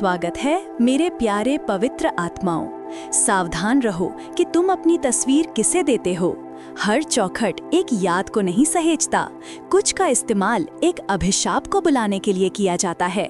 स्वागत है मेरे प्यारे पवित्र आत्माओं। सावधान रहो कि तुम अपनी तस्वीर किसे देते हो। हर चौखट एक याद को नहीं सहेजता। कुछ का इस्तेमाल एक अभिशाप को बुलाने के लिए किया जाता है।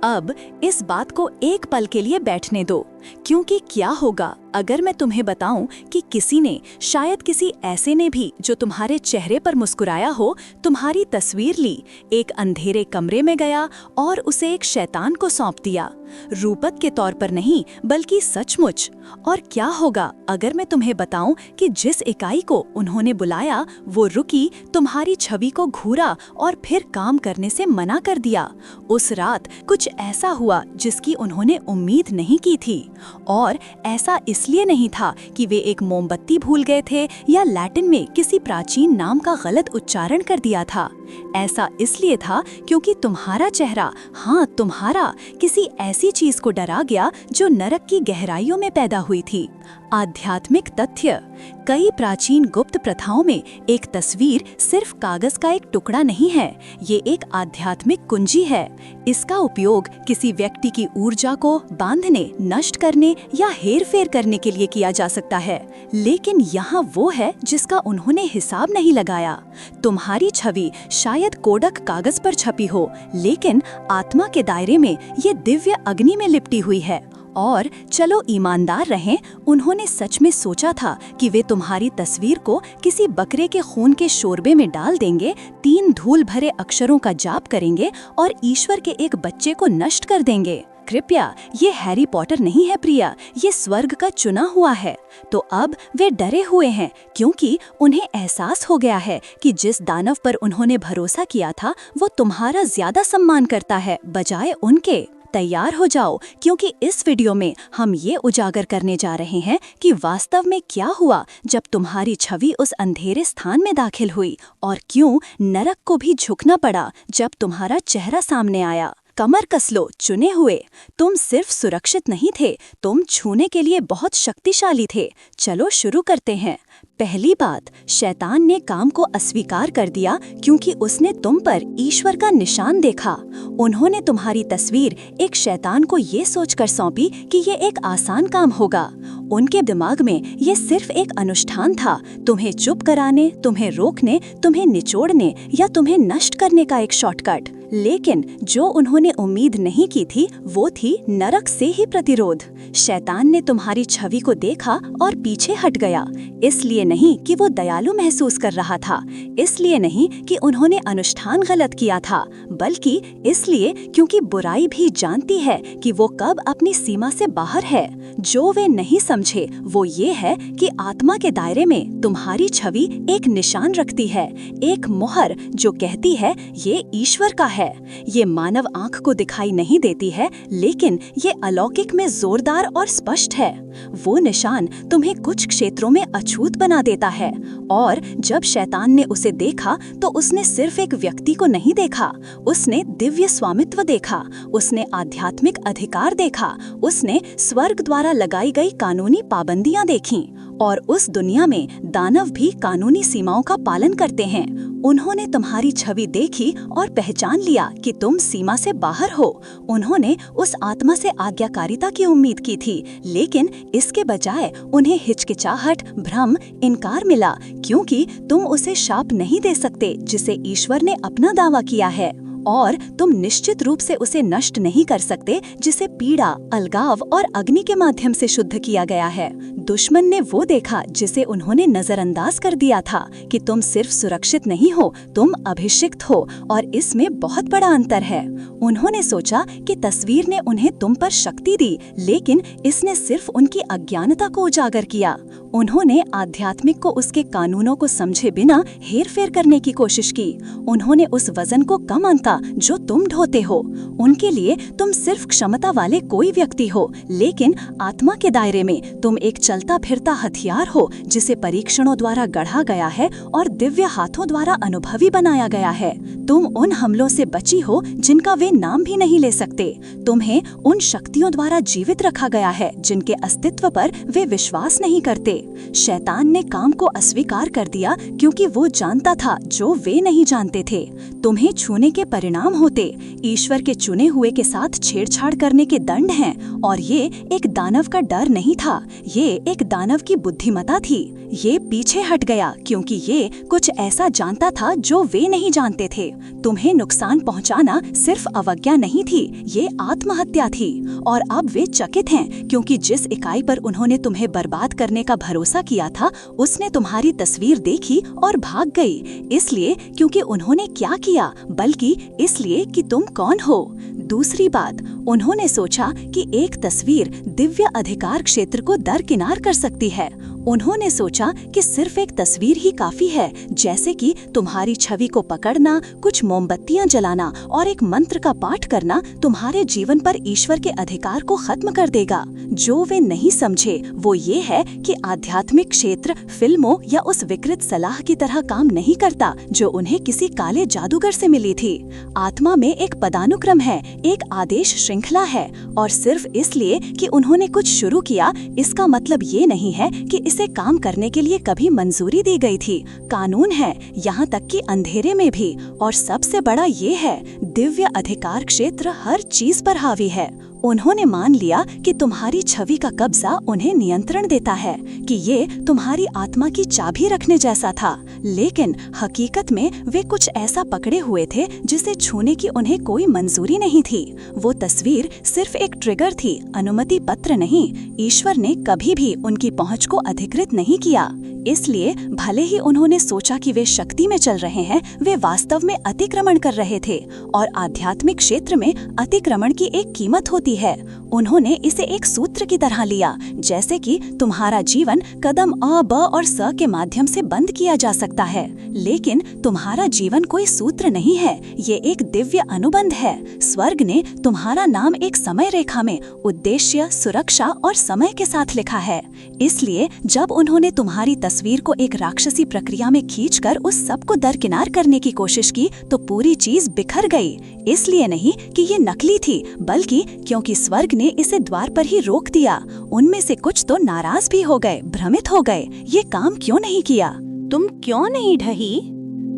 अब इस बात को एक पल के लिए बैठने दो, क्योंकि क्या होगा अगर मैं तुम्हें बताऊं कि किसी ने, शायद किसी ऐसे ने भी जो तुम्हारे चेहरे पर मुस्कुराया हो, तुम्हारी तस्वीर ली, एक अंधेरे कमरे में गया और उसे एक शैतान को सौंप दिया, रूपक के तौर पर नहीं बल्कि सचमुच। और क्या होगा अगर मैं तुम्हें बताऊं कि जिस इकाई को उन्होंने बुलाया वो रुकी, तुम्हारी छवि को घूरा और फिर काम करने से मना कर दिया। उस रात कुछ ऐसा हुआ जिसकी उन्होंने उम्मीद नहीं की थी, और ऐसा इसलिए नहीं था कि वे एक मोमबत्ती भूल गए थे या लैटिन में किसी प्राचीन नाम का गलत उच्चारण कर दिया था। ऐसा इसलिए था क्योंकि तुम्हारा चेहरा, हाँ तुम्हारा, किसी ऐसी चीज को डरा गया जो नरक की गहराइयों में पैदा हुई थी। आध्यात्मिक तथ्य। कई प्राचीन गुप्त प्रथाओं में एक तस्वीर सिर्फ कागज का एक टुकड़ा नहीं है, ये एक आध्यात्मिक कुंजी है। इसका उपयोग किसी व्यक्ति की ऊर्जा को बांधने, नष्ट करने या हेरफेर करने के लिए किया जा सकता है। लेकिन यहाँ वो है जिसका उन्होंने हिसाब नहीं लगाया। तुम्हारी छवि शायद कोडक कागज पर छपी हो, लेकिन आत्मा के दायरे में ये दिव्य अग्नि में लिपटी हुई है। और चलो ईमानदार रहें, उन्होंने सच में सोचा था कि वे तुम्हारी तस्वीर को किसी बकरे के खून के शोरबे में डाल देंगे, 3 धूल भरे अक्षरों का जाप करेंगे और ईश्वर के एक बच्चे को नष्ट कर देंगे। कृपया, ये हैरी पॉटर नहीं है प्रिया, ये स्वर्ग का चुना हुआ है। तो अब वे डरे हुए हैं क्योंकि उन्हें एहसास हो गया है कि जिस दानव पर उन्होंने भरोसा किया था वो तुम्हारा ज्यादा सम्मान करता है बजाय उनके। तैयार हो जाओ, क्योंकि इस वीडियो में हम ये उजागर करने जा रहे हैं कि वास्तव में क्या हुआ जब तुम्हारी छवि उस अंधेरे स्थान में दाखिल हुई, और क्यों नरक को भी झुकना पड़ा जब तुम्हारा चेहरा सामने आया। कमर कस लो चुने हुए, तुम सिर्फ सुरक्षित नहीं थे, तुम छूने के लिए बहुत शक्तिशाली थे। चलो शुरू करते हैं। पहली बात, शैतान ने काम को अस्वीकार कर दिया क्योंकि उसने तुम पर ईश्वर का निशान देखा। उन्होंने तुम्हारी तस्वीर एक शैतान को ये सोचकर सौंपी कि ये एक आसान काम होगा। उनके दिमाग में ये सिर्फ एक अनुष्ठान था, तुम्हें चुप कराने, तुम्हें रोकने, तुम्हें निचोड़ने या तुम्हें नष्ट करने का एक शॉर्टकट। लेकिन जो उन्होंने उम्मीद नहीं की थी वो थी नरक से ही प्रतिरोध। शैतान ने तुम्हारी छवि को देखा और पीछे हट गया, इसलिए नहीं कि वो दयालु महसूस कर रहा था, इसलिए नहीं कि उन्होंने अनुष्ठान गलत किया था, बल्कि इसलिए क्योंकि बुराई भी जानती है कि वो कब अपनी सीमा से बाहर है। जो वे नहीं समझे वो ये है कि आत्मा के दायरे में तुम्हारी छवि एक निशान रखती है, एक मोहर जो कहती है ये ईश्वर का है। ये मानव आंख को दिखाई नहीं देती है, लेकिन ये अलौकिक में जोरदार और स्पष्ट है। वो निशान तुम्हें कुछ क्षेत्रों में अछूत बना देता है। और जब शैतान ने उसे देखा तो उसने सिर्फ एक व्यक्ति को नहीं देखा, उसने दिव्य स्वामित्व देखा, उसने आध्यात्मिक अधिकार देखा, उसने स्वर्ग द्वारा लगाई गई कानूनी पाबंदियां देखीं। और उस दुनिया में दानव भी कानूनी सीमाओं का पालन करते हैं। उन्होंने तुम्हारी छवि देखी और पहचान लिया कि तुम सीमा से बाहर हो। उन्होंने उस आत्मा से आज्ञाकारिता की उम्मीद की थी, लेकिन इसके बजाय उन्हें हिचकिचाहट, भ्रम, इनकार मिला, क्योंकि तुम उसे शाप नहीं दे सकते जिसे ईश्वर ने अपना दावा किया है, और तुम निश्चित रूप से उसे नष्ट नहीं कर सकते जिसे पीड़ा, अलगाव और अग्नि के माध्यम से शुद्ध किया गया है। दुश्मन ने वो देखा जिसे उन्होंने नजरअंदाज कर दिया था कि तुम सिर्फ सुरक्षित नहीं हो, तुम अभिषिक्त हो, और इसमें बहुत बड़ा अंतर है। उन्होंने सोचा कि तस्वीर ने उन्हें तुम पर शक्ति दी, लेकिन इसने सिर्फ उनकी अज्ञानता को उजागर किया। उन्होंने आध्यात्मिक को उसके कानूनों को समझे बिना हेरफेर करने की कोशिश की। उन्होंने उस वजन को कम आंका जो तुम ढोते हो। उनके लिए तुम सिर्फ क्षमता वाले कोई व्यक्ति हो, लेकिन आत्मा के दायरे में तुम एक चलता फिरता हथियार हो जिसे परीक्षणों द्वारा गढ़ा गया है और दिव्य हाथों द्वारा अनुभवी बनाया गया है। तुम उन हमलों से बची हो जिनका वे नाम भी नहीं ले सकते। तुम्हें उन शक्तियों द्वारा जीवित रखा गया है जिनके अस्तित्व पर वे विश्वास नहीं करते। शैतान ने काम को अस्वीकार कर दिया क्योंकि वो जानता था जो वे नहीं जानते थे। तुम्हें छूने के परिणाम होते ईश्वर के चुने हुए के साथ छेड़छाड़ करने के दंड हैं, और ये एक दानव का डर नहीं था, ये एक दानव की बुद्धिमत्ता थी। ये पीछे हट गया क्योंकि ये कुछ ऐसा जानता था जो वे नहीं जानते थे। तुम्हें नुकसान पहुंचाना सिर्फ अवज्ञा नहीं थी, ये आत्महत्या थी। और अब वे चकित हैं क्योंकि जिस इकाई पर उन्होंने तुम्हें बर्बाद करने का भरोसा किया था, उसने तुम्हारी तस्वीर देखी और भाग गई। इसलिए क्योंकि उन्होंने क्या किया, बल्कि इसलिए कि तुम कौन हो। दूसरी बात, उन्होंने सोचा कि एक तस्वीर दिव्य अधिकार क्षेत्र को दरकिनार कर सकती है। उन्होंने सोचा कि सिर्फ एक तस्वीर ही काफी है, जैसे कि तुम्हारी छवि को पकड़ना, कुछ मोमबत्तियां जलाना और एक मंत्र का पाठ करना तुम्हारे जीवन पर ईश्वर के अधिकार को खत्म कर देगा। जो वे नहीं समझे वो ये है कि आध्यात्मिक क्षेत्र फिल्मों या उस विकृत सलाह की तरह काम नहीं करता जो उन्हें किसी काले जादूगर से मिली थी। आत्मा में एक पदानुक्रम है, एक आदेश श्रृंखला है, और सिर्फ इसलिए कि उन्होंने कुछ शुरू किया इसका मतलब ये नहीं है कि इसे काम करने के लिए कभी मंजूरी दी गई थी। कानून है, यहाँ तक कि अंधेरे में भी। और सबसे बड़ा ये है, दिव्य अधिकार क्षेत्र हर चीज पर हावी है। उन्होंने मान लिया कि तुम्हारी छवि का कब्जा उन्हें नियंत्रण देता है, कि ये तुम्हारी आत्मा की चाबी रखने जैसा था। लेकिन हकीकत में वे कुछ ऐसा पकड़े हुए थे जिसे छूने की उन्हें कोई मंजूरी नहीं थी। वो तस्वीर सिर्फ एक ट्रिगर थी, अनुमति पत्र नहीं। ईश्वर ने कभी भी उनकी पहुंच को अधिकृत नहीं किया। इसलिए भले ही उन्होंने सोचा कि वे शक्ति में चल रहे हैं, वे वास्तव में अतिक्रमण कर रहे थे। और आध्यात्मिक क्षेत्र में अतिक्रमण की एक कीमत होती है। उन्होंने इसे एक सूत्र की तरह लिया, जैसे कि तुम्हारा जीवन कदम अ, ब और स के माध्यम से बंद किया जा सकता है। लेकिन तुम्हारा जीवन कोई सूत्र नहीं है, ये एक दिव्य अनुबंध है। स्वर्ग ने तुम्हारा नाम एक समय रेखा में उद्देश्य, सुरक्षा और समय के साथ लिखा है। इसलिए जब उन्होंने तुम्हारी तस्वीर को एक राक्षसी प्रक्रिया में खींचकर उस सब को दरकिनार करने की कोशिश की तो पूरी चीज बिखर गई। इसलिए नहीं कि ये नकली थी, बल्कि क्योंकि स्वर्ग ने इसे द्वार पर ही रोक दिया। उनमें से कुछ तो नाराज भी हो गए, भ्रमित हो गए। ये काम क्यों नहीं किया? तुम क्यों नहीं ढही?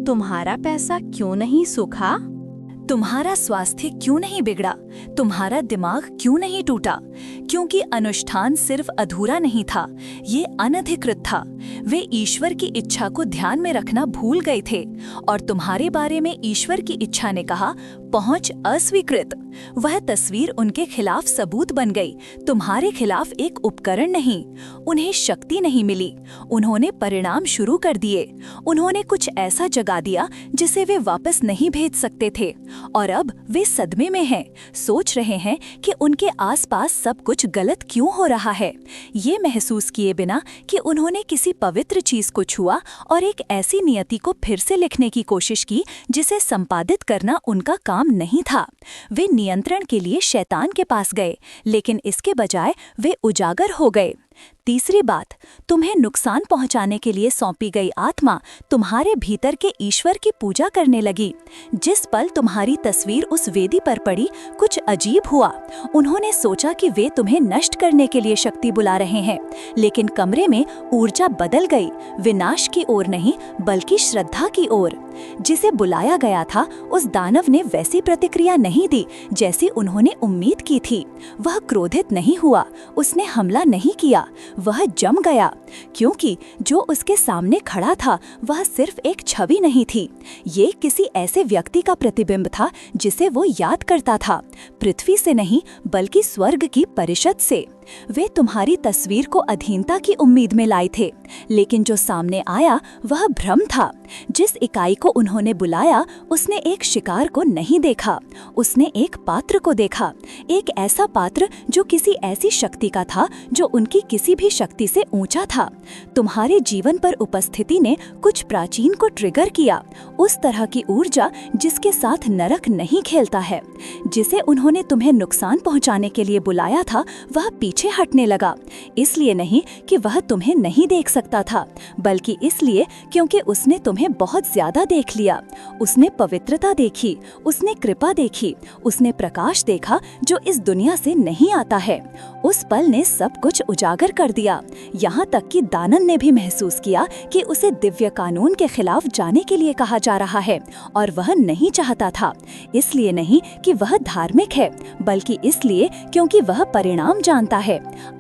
तुम्हारा पैसा क्यों नहीं सूखा? तुम्हारा स्वास्थ्य क्यों नहीं बिगड़ा? तुम्हारा दिमाग क्यों नहीं टूटा? क्योंकि अनुष्ठान सिर्फ अधूरा नहीं था, ये अनधिकृत था। वे ईश्वर की इच्छा को ध्यान में रखना भूल गए थे, और तुम्हारे बारे में ईश्वर की इच्छा ने कहा, पहुंच अस्वीकृत। वह तस्वीर उनके खिलाफ सबूत बन गई, तुम्हारे खिलाफ एक उपकरण नहीं। उन्हें शक्ति नहीं मिली, उन्होंने परिणाम शुरू कर दिए। उन्होंने कुछ ऐसा जगा दिया जिसे वे वापस नहीं भेज सकते थे, और अब वे सदमे में हैं, सोच रहे हैं कि उनके आसपास सब कुछ गलत क्यों हो रहा है। ये महसूस किए बिना कि उन्होंने किसी पवित्र चीज को छुआ और एक ऐसी नियति को फिर से लिखने की कोशिश की जिसे संपादित करना उनका काम नहीं था। वे नियंत्रण के लिए शैतान के पास गए, लेकिन इसके बजाय वे उजागर हो गए। तीसरी बात, तुम्हें नुकसान पहुंचाने के लिए सौंपी गई आत्मा तुम्हारे भीतर के ईश्वर की पूजा करने लगी। जिस पल तुम्हारी तस्वीर उस वेदी पर पड़ी, कुछ अजीब हुआ। उन्होंने सोचा कि वे तुम्हें नष्ट करने के लिए शक्ति बुला रहे हैं, लेकिन कमरे में ऊर्जा बदल गई, विनाश की ओर नहीं बल्कि श्रद्धा की ओर। जिसे बुलाया गया था उस दानव ने वैसी प्रतिक्रिया नहीं दी जैसी उन्होंने उम्मीद की थी। वह क्रोधित नहीं हुआ, उसने हमला नहीं किया, वह जम गया, क्योंकि जो उसके सामने खड़ा था वह सिर्फ एक छवि नहीं थी। ये किसी ऐसे व्यक्ति का प्रतिबिंब था जिसे वो याद करता था, पृथ्वी से नहीं बल्कि स्वर्ग की परिषद से। वे तुम्हारी तस्वीर को अधीनता की उम्मीद में लाए थे, लेकिन जो सामने आया वह भ्रम था। जिस इकाई को उन्होंने बुलाया उसने एक शिकार को नहीं देखा, उसने एक पात्र को देखा, एक ऐसा पात्र जो किसी ऐसी शक्ति का था जो उनकी किसी भी शक्ति से ऊंचा था। तुम्हारे जीवन पर उपस्थिति ने कुछ प्राचीन को ट्रिगर किया, उस तरह की ऊर्जा जिसके साथ नरक नहीं खेलता है। जिसे उन्होंने तुम्हें नुकसान पहुंचाने के लिए बुलाया था वह पीछे पीछे हटने लगा। इसलिए नहीं कि वह तुम्हें नहीं देख सकता था, बल्कि इसलिए क्योंकि उसने तुम्हें बहुत ज्यादा देख लिया। उसने पवित्रता देखी, उसने कृपा देखी, उसने प्रकाश देखा जो इस दुनिया से नहीं आता है। उस पल ने सब कुछ उजागर कर दिया। यहाँ तक कि दानन ने भी महसूस किया कि उसे दिव्य कानून के खिलाफ जाने के लिए कहा जा रहा है, और वह नहीं चाहता था। इसलिए नहीं कि वह धार्मिक है, बल्कि इसलिए क्योंकि वह परिणाम जानता है।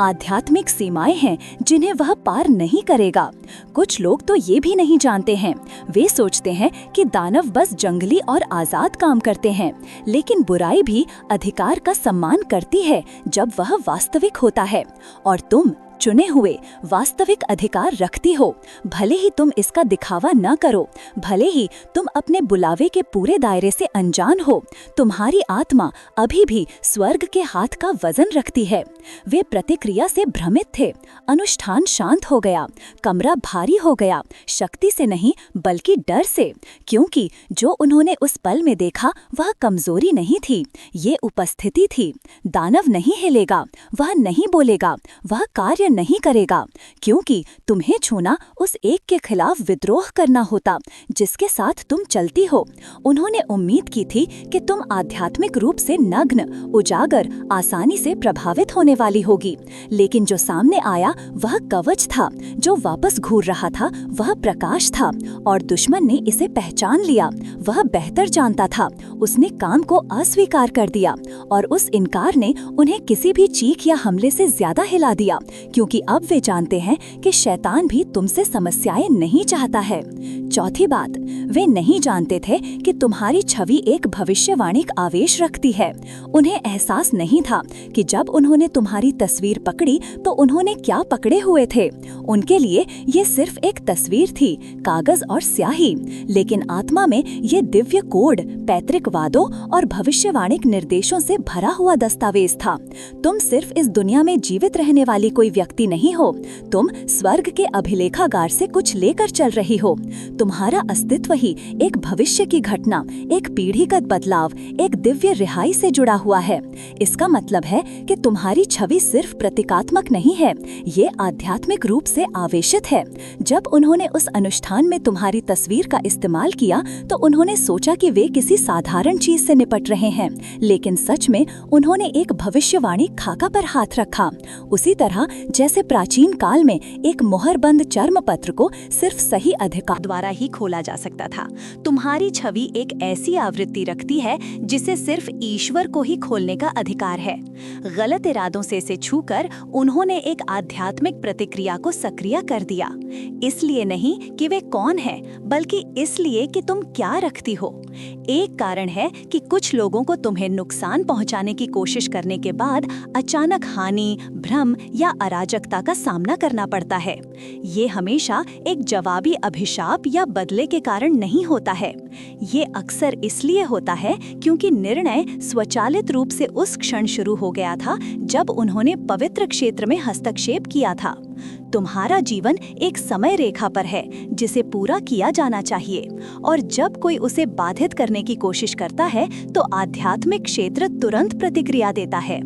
आध्यात्मिक सीमाएं हैं जिन्हें वह पार नहीं करेगा। कुछ लोग तो ये भी नहीं जानते हैं। वे सोचते हैं कि दानव बस जंगली और आजाद काम करते हैं, लेकिन बुराई भी अधिकार का सम्मान करती है जब वह वास्तविक होता है। और तुम चुने हुए वास्तविक अधिकार रखती हो। भले ही तुम इसका दिखावा न करो, भले ही तुम अपने बुलावे के पूरे दायरे से अनजान हो, तुम्हारी आत्मा अभी भी स्वर्ग के हाथ का वजन रखती है। वे प्रतिक्रिया से भ्रमित थे। अनुष्ठान शांत हो गया, कमरा भारी हो गया, शक्ति से नहीं बल्कि डर से, क्योंकि जो उन्होंने उस पल में देखा वह कमजोरी नहीं थी, ये उपस्थिति थी। दानव नहीं हिलेगा, वह नहीं बोलेगा, वह कार्य नहीं करेगा, क्योंकि तुम्हें छूना उस एक के खिलाफ विद्रोह करना होता जिसके साथ तुम चलती हो। उन्होंने उम्मीद की थी कि तुम आध्यात्मिक रूप से नग्न, उजागर, आसानी से प्रभावित होने वाली होगी, लेकिन जो सामने आया वह कवच था, जो वापस घूर रहा था वह प्रकाश था, और दुश्मन ने इसे पहचान लिया। वह बेहतर जानता था। उसने काम को अस्वीकार कर दिया, और उस इनकार ने उन्हें किसी भी चीख या हमले से ज्यादा हिला दिया, क्योंकि अब वे जानते हैं कि शैतान भी तुमसे समस्याएं नहीं चाहता है। चौथी बात, वे नहीं जानते थे कि तुम्हारी छवि एक भविष्यवाणिक आवेश रखती है। उन्हें एहसास नहीं था कि जब उन्होंने तुम्हारी तस्वीर पकड़ी तो उन्होंने क्या पकड़े हुए थे। उनके लिए ये सिर्फ एक तस्वीर थी, कागज और स्याही, लेकिन आत्मा में ये दिव्य कोड, पैतृक वादों और भविष्यवाणिक निर्देशों से भरा हुआ दस्तावेज था। तुम सिर्फ इस दुनिया में जीवित रहने वाली कोई व्यक्ति नहीं हो, तुम स्वर्ग के अभिलेखागार से कुछ लेकर चल रही हो। तुम्हारा अस्तित्व ही एक भविष्य की घटना, एक पीढ़ीगत बदलाव, एक दिव्य रिहाई से जुड़ा हुआ है। इसका मतलब है कि तुम्हारी छवि सिर्फ प्रतीकात्मक नहीं है, ये आध्यात्मिक रूप से आवेशित है। जब उन्होंने उस अनुष्ठान में तुम्हारी तस्वीर का इस्तेमाल किया तो उन्होंने सोचा कि वे किसी साधारण चीज से निपट रहे हैं, लेकिन सच में उन्होंने एक भविष्यवाणी खाका पर हाथ रखा। उसी तरह जैसे प्राचीन काल में एक मोहरबंद चर्म पत्र को सिर्फ सही अधिकार द्वारा ही खोला जा सकता था, तुम्हारी छवि एक ऐसी आवृत्ति रखती है जिसे सिर्फ ईश्वर को ही खोलने का अधिकार है। गलत इरादों से इसे छूकर उन्होंने एक आध्यात्मिक प्रतिक्रिया को सक्रिय कर दिया। इसलिए नहीं कि वे कौन है, बल्कि इसलिए कि तुम क्या रखती हो। एक कारण है कि कुछ लोगों को तुम्हें नुकसान पहुंचाने की कोशिश करने के बाद अचानक हानि, भ्रम या अराजकता का सामना करना पड़ता है। ये हमेशा एक जवाबी अभिशाप या बदले के कारण नहीं होता है। ये अक्सर इसलिए होता है क्योंकि निर्णय स्वचालित रूप से उस क्षण शुरू हो गया था जब उन्होंने पवित्र क्षेत्र में हस्तक्षेप किया था। तुम्हारा जीवन एक समय रेखा पर है जिसे पूरा किया जाना चाहिए, और जब कोई उसे बाधित करने की कोशिश करता है तो आध्यात्मिक क्षेत्र तुरंत प्रतिक्रिया देता है।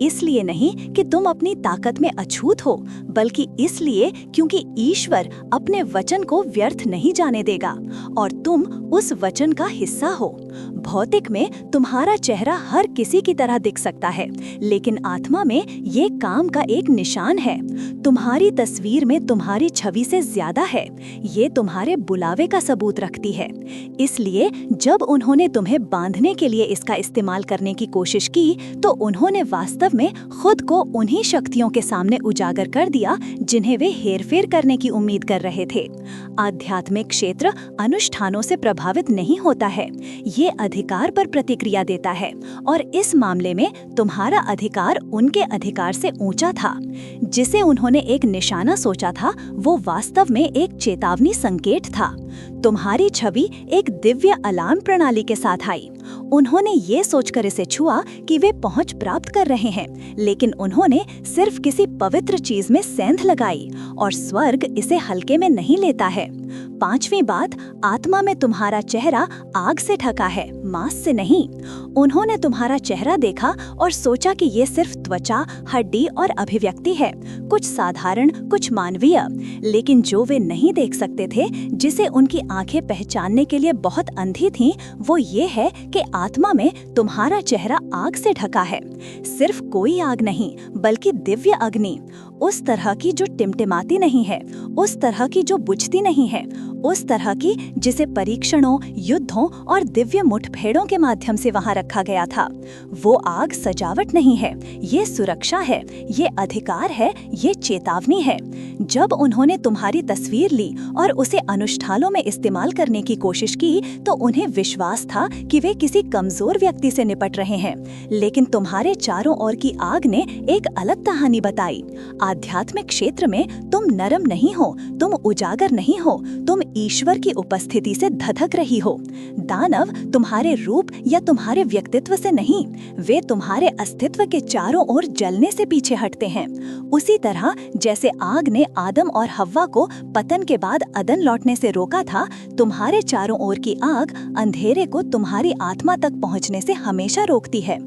इसलिए नहीं कि तुम अपनी ताकत में अछूत हो, बल्कि इसलिए क्योंकि ईश्वर अपने वचन को व्यर्थ नहीं जाने देगा और तुम उस वचन का हिस्सा हो। भौतिक में तुम्हारा चेहरा हर किसी की तरह दिख सकता है, लेकिन आत्मा में ये काम का एक निशान है। तुम्हारी तस्वीर में तुम्हारी छवि से ज्यादा है। ये तुम्हारे बुलावे का सबूत रखती है। इसलिए जब उन्होंने तुम्हें बांधने के लिए इसका इस्तेमाल करने की कोशिश की तो उन्होंने वास्तव में खुद को उन्हीं शक्तियों के सामने उजागर कर दिया जिन्हें वे हेरफेर करने की उम्मीद कर रहे थे। आध्यात्मिक क्षेत्र अनुष्ठानों से प्रभावित नहीं होता है, ये अधिकार पर प्रतिक्रिया देता है, और इस मामले में तुम्हारा अधिकार उनके अधिकार से ऊंचा था। जिसे उन्होंने एक निशाना सोचा था वो वास्तव में एक चेतावनी संकेत था। तुम्हारी छवि एक दिव्य अलार्म प्रणाली के साथ आई। उन्होंने ये सोचकर इसे छुआ कि वे पहुंच प्राप्त कर रहे हैं, लेकिन उन्होंने सिर्फ किसी पवित्र चीज में सेंध लगाई, और स्वर्ग इसे हल्के में नहीं लेता है। पांचवी बात, आत्मा में तुम्हारा चेहरा आग से ढका है, मांस से नहीं। उन्होंने तुम्हारा चेहरा देखा और सोचा कि ये सिर्फ त्वचा, हड्डी और अभिव्यक्ति है, कुछ साधारण, कुछ मानवीय। लेकिन जो वे नहीं देख सकते थे, जिसे उनकी आंखें पहचानने के लिए बहुत अंधी थीं, वो ये है कि आत्मा में तुम्हारा चेहरा आग से ढका है। सिर्फ कोई आग नहीं, बल्कि दिव्य अग्नि, उस तरह की जो टिमटिमाती नहीं है, उस तरह की जो बुझती नहीं है, उस तरह की जिसे परीक्षणों, युद्धों और दिव्य मुठभेड़ों के माध्यम से वहां रखा गया था। वो आग सजावट नहीं है, ये सुरक्षा है, ये अधिकार है, ये चेतावनी है। जब उन्होंने तुम्हारी तस्वीर ली और उसे अनुष्ठानों में इस्तेमाल करने की कोशिश की, तो उन्हें विश्वास था कि वे किसी कमजोर व्यक्ति से निपट रहे हैं। लेकिन तुम्हारे चारों ओर की आग ने एक अलग कहानी बताई। आध्यात्मिक क्षेत्र में तुम नरम नहीं हो, तुम उजागर नहीं हो, तुम ईश्वर की उपस्थिति से धधक रही हो। दानव तुम्हारे रूप या तुम्हारे व्यक्तित्व से नहीं, वे तुम्हारे अस्तित्व के चारों ओर जलने से पीछे हटते हैं। उसी तरह जैसे आग ने आदम और हव्वा को पतन के बाद अदन लौटने से रोका था, तुम्हारे चारों ओर की आग अंधेरे को तुम्हारी आत्मा तक पहुंचने से हमेशा रोकती है।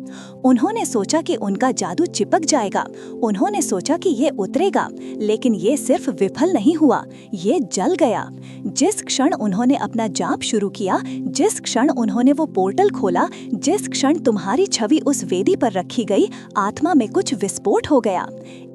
उन्होंने सोचा कि उनका जादू चिपक जाएगा, उन्होंने सोचा कि ये उतरेगा, लेकिन ये सिर्फ विफल नहीं हुआ, ये जल गया। जिस क्षण उन्होंने अपना जाप शुरू किया, जिस क्षण उन्होंने वो पोर्टल खोला, जिस क्षण तुम्हारी छवि उस वेदी पर रखी गई, आत्मा में कुछ विस्फोट हो गया।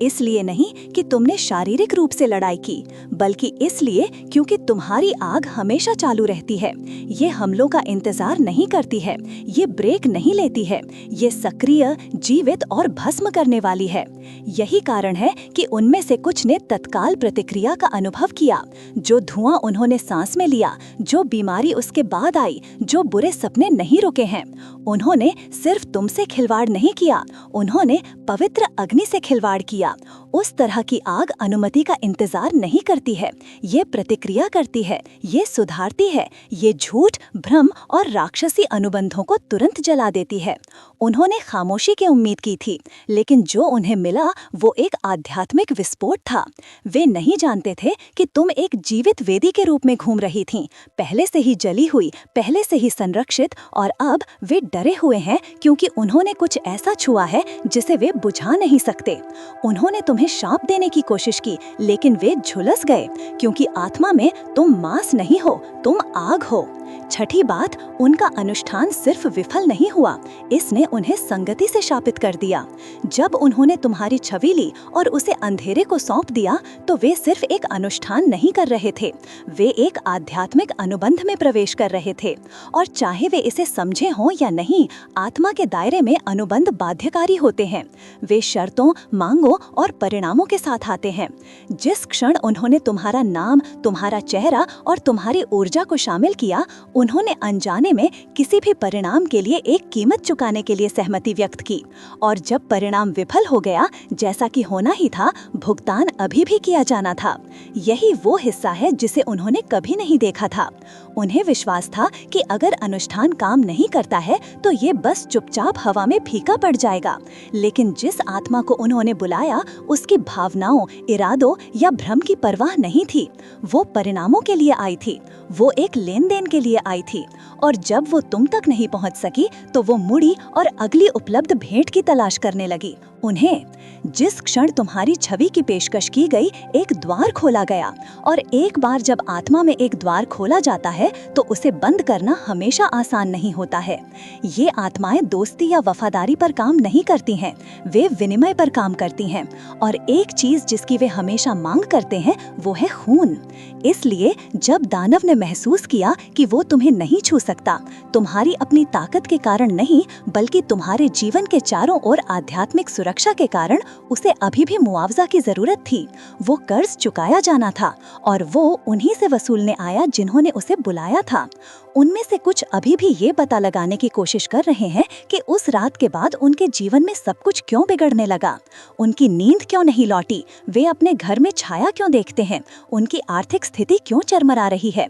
इसलिए नहीं कि तुमने शारीरिक रूप से लड़ाई की, बल्कि इसलिए क्योंकि तुम्हारी आग हमेशा चालू रहती है। ये हमलों का इंतजार नहीं करती है, ये ब्रेक नहीं लेती है, ये सक्रिय, जीवित और भस्म करने वाली है। यही कारण है कि उनमें से कुछ ने तत्काल प्रतिक्रिया का अनुभव किया। जो धुआं उन्होंने सांस में लिया, जो बीमारी उसके बाद आई, जो बुरे सपने नहीं रुके हैं, उन्होंने सिर्फ तुमसे खिलवाड़ नहीं किया, उन्होंने पवित्र अग्नि से खिलवाड़ किया। उस तरह की आग अनुमति का इंतजार नहीं करती है, ये प्रतिक्रिया करती है, ये सुधारती है, ये झूठ, भ्रम और राक्षसी अनुबंधों को तुरंत जला देती है। उन्होंने खामोशी की उम्मीद की थी, लेकिन जो उन्हें मिला वो एक आध्यात्मिक विस्फोट था। वे नहीं जानते थे कि तुम एक जीवित वेदी के रूप में घूम रही थीं, पहले से ही जली हुई, पहले से ही संरक्षित, और अब वे डरे हुए हैं क्योंकि उन्होंने कुछ ऐसा छुआ है जिसे वे बुझा नहीं सकते। उन्होंने तुम्हें शाप देने की कोशिश की, लेकिन वे झुलस गए क्योंकि आत्मा में तुम मांस नहीं हो, तुम आग हो। छठी बात, उनका अनुष्ठान सिर्फ विफल नहीं हुआ, इसने उन्हें संगति से शापित कर दिया। जब उन्होंने तुम्हारी छवि ली और उसे अंधेरे को सौंप दिया, तो वे सिर्फ एक अनुष्ठान नहीं कर रहे थे, वे एक आध्यात्मिक अनुबंध में प्रवेश कर रहे थे। और चाहे वे इसे समझे हों या नहीं, आत्मा के दायरे में अनुबंध बाध्यकारी होते हैं। वे शर्तों, मांगों और परिणामों के साथ आते हैं। जिस क्षण उन्होंने तुम्हारा नाम, तुम्हारा चेहरा और तुम्हारी ऊर्जा को शामिल किया, उन्होंने अनजाने में किसी भी परिणाम के लिए एक कीमत चुकाने के लिए सहमति व्यक्त की। और जब परिणाम विफल हो गया, जैसा कि होना ही था, भुगतान अभी भी किया जाना था। यही वो हिस्सा है जिसे उन्होंने कभी नहीं देखा था। उन्हें विश्वास था कि अगर अनुष्ठान काम नहीं करता है तो ये बस चुपचाप हवा में फीका पड़ जाएगा। लेकिन जिस आत्मा को उन्होंने बुलाया, उसकी भावनाओं, इरादों या भ्रम की परवाह नहीं थी। वो परिणामों के लिए आई थी, वो एक लेन देन के लिए आई थी। और जब वो तुम तक नहीं पहुंच सकी, तो वो मुड़ी और अगली उपलब्ध भेंट की तलाश करने लगी। उन्हें जिस क्षण तुम्हारी छवि की पेशकश की गई, एक द्वार खोला गया। और एक बार जब आत्मा में एक द्वार खोला जाता है, तो उसे बंद करना हमेशा आसान नहीं होता है। ये आत्माएं दोस्ती या वफादारी पर काम नहीं करती हैं, वे विनिमय पर काम करती हैं। और एक चीज जिसकी वे हमेशा मांग करते हैं, वो है खून। इसलिए जब दानव ने महसूस किया कि वो तुम्हें नहीं छू सकता, तुम्हारी अपनी ताकत के कारण नहीं, बल्कि तुम्हारे जीवन के चारों ओर आध्यात्मिक सुरक्षा के कारण, उसे अभी भी मुआवजा की जरूरत थी। वो कर्ज चुकाया जाना था और वो उन्हीं से वसूलने आया जिन्होंने उसे बुलाया था। उनमें से कुछ अभी भी ये पता लगाने की कोशिश कर रहे हैं कि उस रात के बाद उनके जीवन में सब कुछ क्यों बिगड़ने लगा, उनकी नींद क्यों नहीं लौटी, वे अपने घर में छाया क्यों देखते हैं, उनकी आर्थिक स्थिति क्यों चरमरा रही है।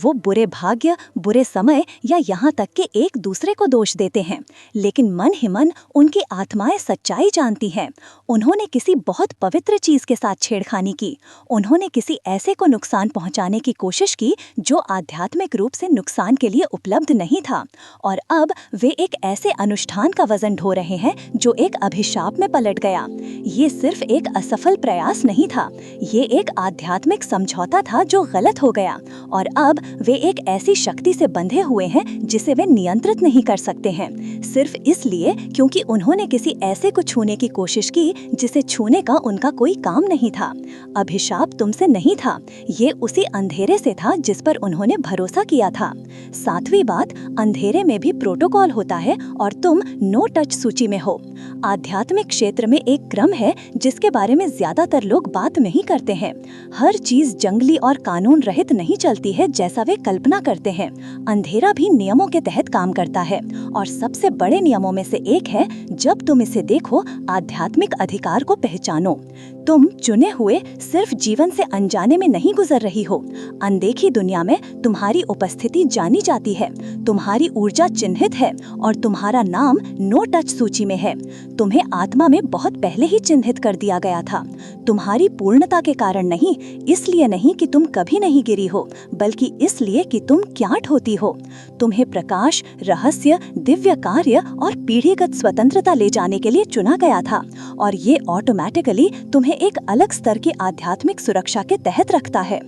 वो बुरे भाग्य, बुरे समय या यहाँ तक कि एक दूसरे को दोष देते हैं, लेकिन मन ही मन उनकी आत्माएं सच्चाई जानती हैं। उन्होंने किसी बहुत पवित्र चीज के साथ छेड़खानी की, उन्होंने किसी ऐसे को नुकसान पहुंचाने की कोशिश की जो आध्यात्मिक रूप से नुकसान अनुष्ठान के लिए उपलब्ध नहीं था और अब वे एक ऐसे अनुष्ठान का वजन ढो रहे हैं जो एक अभिशाप में पलट गया। ये सिर्फ एक असफल प्रयास नहीं था, ये एक आध्यात्मिक समझौता था जो गलत हो गया और अब वे एक ऐसी शक्ति से बंधे हुए हैं जिसे वे नियंत्रित नहीं कर सकते हैं, सिर्फ इसलिए क्योंकि उन्होंने किसी ऐसे को छूने की कोशिश की जिसे छूने का उनका कोई काम नहीं था। अभिशाप तुमसे नहीं था, ये उसी अंधेरे से था जिस पर उन्होंने भरोसा किया था। सातवीं बात, अंधेरे में भी प्रोटोकॉल होता है और तुम नो टच सूची में हो। आध्यात्मिक क्षेत्र में एक क्रम है जिसके बारे में ज्यादातर लोग बात नहीं करते हैं। हर चीज जंगली और कानून रहित नहीं चलती है जैसा वे कल्पना करते हैं। अंधेरा भी नियमों के तहत काम करता है और सबसे बड़े नियमों में से एक है, जब तुम इसे देखो, आध्यात्मिक अधिकार को पहचानो। तुम चुने हुए सिर्फ जीवन से अनजाने में नहीं गुजर रही हो। अनदेखी दुनिया में तुम्हारी उपस्थिति जानी जाती है, तुम्हारी ऊर्जा चिन्हित है और तुम्हारा नाम नो टच सूची में है। तुम्हें आत्मा में बहुत पहले ही चिन्हित कर दिया गया था। तुम्हारी पूर्णता के कारण नहीं, इसलिए नहीं कि तुम कभी नहीं गिरी हो, बल्कि इसलिए कि तुम क्या होती हो। तुम्हें प्रकाश, रहस्य, दिव्य कार्य और पीढ़ीगत स्वतंत्रता ले जाने के लिए चुना गया था और ये ऑटोमेटिकली तुम्हें एक अलग स्तर की आध्यात्मिक सुरक्षा के तहत रखता है।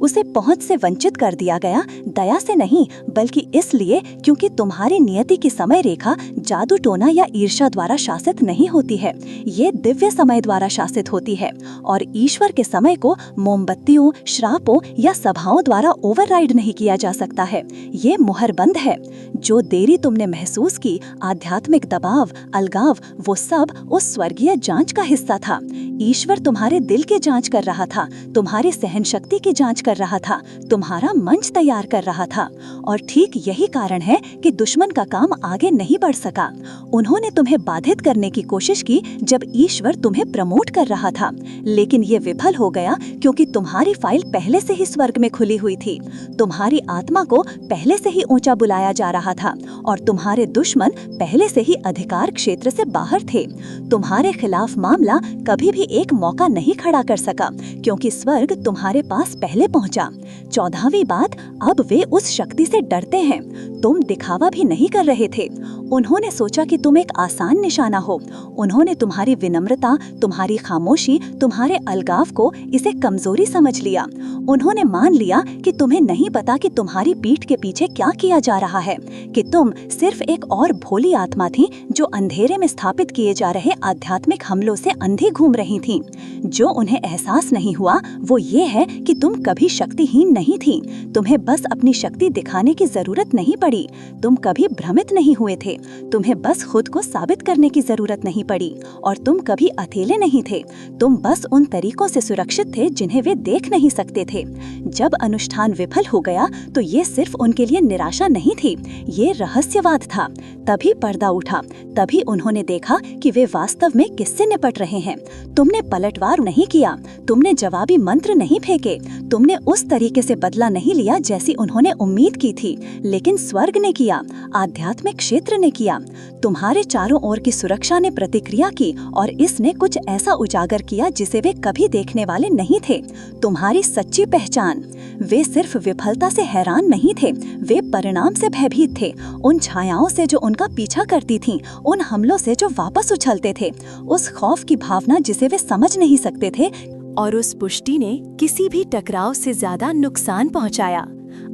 उसे पहुंच से वंचित कर दिया गया, दया से नहीं, बल्कि इसलिए क्योंकि तुम्हारी नियति की समय रेखा जादू टोना या ईर्ष्या द्वारा शासित नहीं होती है, ये दिव्य समय द्वारा शासित होती है और ईश्वर के समय को मोमबत्तियों, श्रापों या सभाओं द्वारा ओवरराइड नहीं किया जा सकता है। ये मुहरबंद है। जो देरी तुमने महसूस की, आध्यात्मिक दबाव, अलगाव, वो सब उस स्वर्गीय जांच का हिस्सा था। ईश्वर तुम्हारे दिल की जांच कर रहा था, तुम्हारी सहनशक्ति की जांच कर रहा था, तुम्हारा मंच तैयार कर रहा था। और ठीक यही कारण है कि दुश्मन का काम आगे नहीं बढ़ सका। उन्होंने तुम्हें बाधित करने की कोशिश की जब ईश्वर तुम्हें प्रमोट कर रहा था, लेकिन ये विफल हो गया क्योंकि तुम्हारी फाइल पहले से ही स्वर्ग में खुली हुई थी। तुम्हारी आत्मा को पहले से ही ऊंचा बुलाया जा रहा था और तुम्हारे दुश्मन पहले से ही अधिकार क्षेत्र से बाहर थे। तुम्हारे खिलाफ मामला कभी भी एक मौका नहीं खड़ा कर सका क्योंकि स्वर्ग तुम्हारे पास पहले पहुंचा। 14वीं बात, अब वे उस शक्ति से डरते हैं। तुम दिखावा भी नहीं कर रहे थे। उन्होंने सोचा कि तुम एक आसान निशाना हो। उन्होंने तुम्हारी विनम्रता, तुम्हारी खामोशी, तुम्हारे अलगाव को इसे कमजोरी समझ लिया। उन्होंने मान लिया कि तुम्हें नहीं पता कि तुम्हारी पीठ के पीछे क्या किया जा रहा है, कि तुम सिर्फ एक और भोली आत्मा थी जो अंधेरे में स्थापित किए जा रहे आध्यात्मिक हमलों से अंधी घूम रही थी। जो उन्हें एहसास नहीं हुआ वो ये है कि तुम कभी शक्तिहीन नहीं थी। तुम्हें बस अपनी शक्ति दिखाने की जरूरत नहीं पड़ी। तुम कभी भ्रमित नहीं हुए थे। तुम्हें बस खुद को साबित करने की जरूरत नहीं पड़ी और तुम कभी अकेले नहीं थे। तुम बस उन तरीकों से सुरक्षित थे जिन्हें वे देख नहीं सकते थे। जब अनुष्ठान विफल हो गया तो ये सिर्फ उनके लिए निराशा नहीं थी, ये रहस्यवाद था। तभी पर्दा उठा, तभी उन्होंने देखा कि वे वास्तव में किससे निपट रहे हैं। तुमने पलटवार नहीं किया, तुमने जवाबी मंत्र नहीं फेंके, तुमने उस तरीके से बदला नहीं लिया जैसी उन्होंने उम्मीद की थी, लेकिन स्वर्ग ने किया, आध्यात्मिक क्षेत्र ने किया। तुम्हारे चारों ओर की सुरक्षा ने प्रतिक्रिया की और इसने कुछ ऐसा उजागर किया जिसे वे कभी देखने वाले नहीं थे। तुम्हारी सच्ची पहचान। वे सिर्फ विफलता से हैरान नहीं थे, वे परिणाम से भयभीत थे। उन छायाओं से जो उनका पीछा करती थीं, उन हमलों से जो वापस उछलते थे, उस खौफ की भावना जिसे वे समझ नहीं सकते थे, और उस पुष्टि ने किसी भी टकराव से ज्यादा नुकसान पहुंचाया।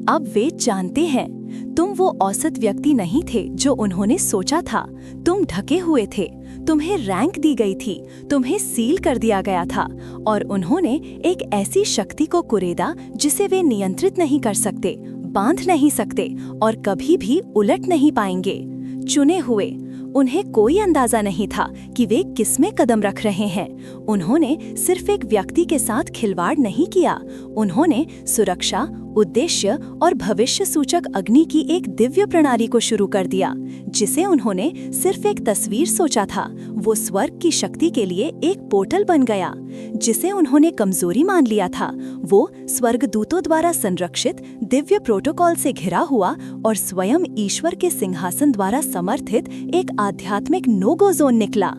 अब वे जानते हैं तुम वो औसत व्यक्ति नहीं थे जो उन्होंने सोचा था। तुम ढके हुए थे, तुम्हें रैंक दी गई थी, तुम्हें सील कर दिया गया था और उन्होंने एक ऐसी शक्ति को कुरेदा जिसे वे नियंत्रित नहीं कर सकते, बांध नहीं सकते और कभी भी उलट नहीं पाएंगे। चुने हुए, उन्हें कोई अंदाजा नहीं था कि वे किसमें कदम रख रहे हैं। उन्होंने सिर्फ एक व्यक्ति के साथ खिलवाड़ नहीं किया, उन्होंने सुरक्षा, उद्देश्य और भविष्य सूचक अग्नि की एक दिव्य प्रणाली को शुरू कर दिया, जिसे उन्होंने सिर्फ एक तस्वीर सोचा था, वो स्वर्ग की शक्ति के लिए एक पोर्टल बन गया। जिसे उन्होंने कमजोरी मान लिया था, वो स्वर्गदूतों द्वारा संरक्षित दिव्य प्रोटोकॉल से घिरा हुआ और स्वयं ईश्वर के सिंहासन द्वारा समर्थित एक आध्यात्मिक नो गो जोन निकला।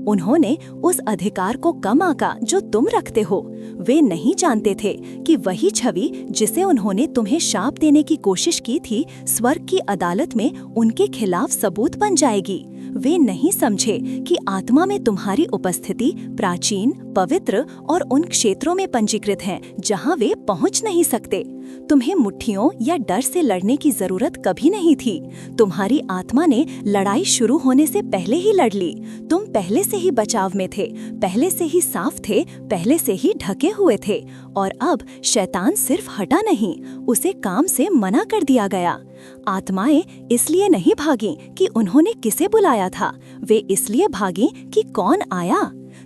उन्होंने उस अधिकार को कम आंका जो तुम रखते हो। वे नहीं जानते थे कि वही छवि जिसे उन्होंने तुम्हें शाप देने की कोशिश की थी, स्वर्ग की अदालत में उनके खिलाफ सबूत बन जाएगी। वे नहीं समझे कि आत्मा में तुम्हारी उपस्थिति प्राचीन, पवित्र और उन क्षेत्रों में पंजीकृत है जहां वे पहुंच नहीं सकते। तुम्हें मुट्ठियों या डर से लड़ने की जरूरत कभी नहीं थी। तुम्हारी आत्मा ने लड़ाई शुरू होने से पहले ही लड़ ली। तुम पहले से ही बचाव में थे, पहले से ही साफ थे, पहले से ही ढके हुए थे। और अब शैतान सिर्फ हटा नहीं, उसे काम से मना कर दिया गया। आत्माएं इसलिए नहीं भागी कि उन्होंने किसे बुलाया था, वे इसलिए भागी कि कौन आया।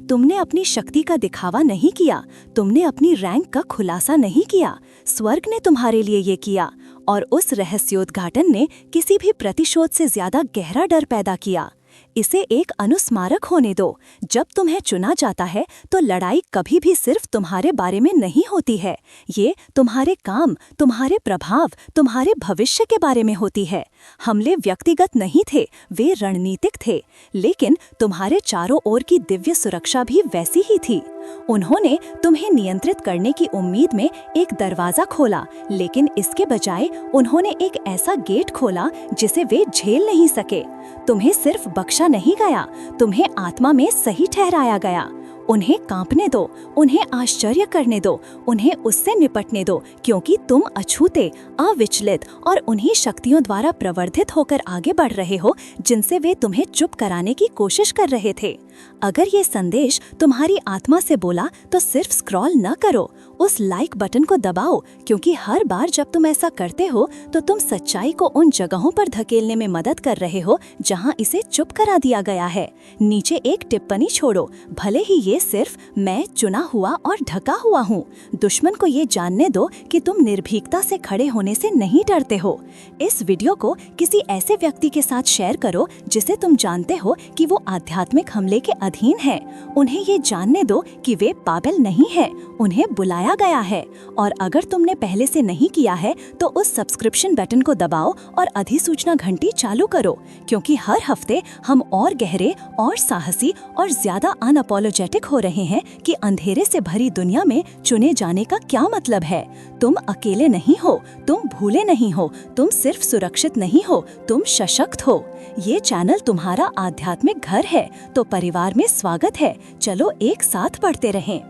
तुमने अपनी शक्ति का दिखावा नहीं किया, तुमने अपनी रैंक का खुलासा नहीं किया, स्वर्ग ने तुम्हारे लिए ये किया। और उस रहस्योद्घाटन ने किसी भी प्रतिशोध से ज्यादा गहरा डर पैदा किया। इसे एक अनुस्मारक होने दो। जब तुम्हें चुना जाता है तो लड़ाई कभी भी सिर्फ तुम्हारे बारे में नहीं होती है, ये तुम्हारे काम, तुम्हारे प्रभाव, तुम्हारे भविष्य के बारे में होती है। हमले व्यक्तिगत नहीं थे, वे रणनीतिक थे, लेकिन तुम्हारे चारों ओर की दिव्य सुरक्षा भी वैसी ही थी। उन्होंने तुम्हें नियंत्रित करने की उम्मीद में एक दरवाजा खोला, लेकिन इसके बजाय उन्होंने एक ऐसा गेट खोला जिसे वे झेल नहीं सके। तुम्हें सिर्फ बख्शा नहीं गया, तुम्हें आत्मा में सही ठहराया गया। उन्हें कांपने दो, उन्हें आश्चर्य करने दो, उन्हें उससे निपटने दो, क्योंकि तुम अछूते, अविचलित और उन्हीं शक्तियों द्वारा प्रवर्धित होकर आगे बढ़ रहे हो जिनसे वे तुम्हें चुप कराने की कोशिश कर रहे थे। अगर ये संदेश तुम्हारी आत्मा से बोला तो सिर्फ स्क्रॉल न करो, उस लाइक बटन को दबाओ, क्योंकि हर बार जब तुम ऐसा करते हो तो तुम सच्चाई को उन जगहों पर धकेलने में मदद कर रहे हो जहां इसे चुप करा दिया गया है। नीचे एक टिप्पणी छोड़ो, भले ही ये सिर्फ मैं चुना हुआ और ढका हुआ हूँ। दुश्मन को ये जानने दो कि तुम निर्भीकता से खड़े होने से नहीं डरते हो। इस वीडियो को किसी ऐसे व्यक्ति के साथ शेयर करो जिसे तुम जानते हो कि वो आध्यात्मिक हमले के अधीन है। उन्हें ये जानने दो कि वे पागल नहीं है, उन्हें बुलाया गया है। और अगर तुमने पहले से नहीं किया है तो उस सब्सक्रिप्शन बटन को दबाओ और अधिसूचना घंटी चालू करो, क्योंकि हर हफ्ते हम और गहरे और साहसी और ज्यादा अनअपोलोजेटिक हो रहे हैं कि अंधेरे से भरी दुनिया में चुने जाने का क्या मतलब है। तुम अकेले नहीं हो, तुम भूले नहीं हो, तुम सिर्फ सुरक्षित नहीं हो, तुम सशक्त हो। ये चैनल तुम्हारा आध्यात्मिक घर है, तो परिवार में स्वागत है। चलो एक साथ पढ़ते रहें।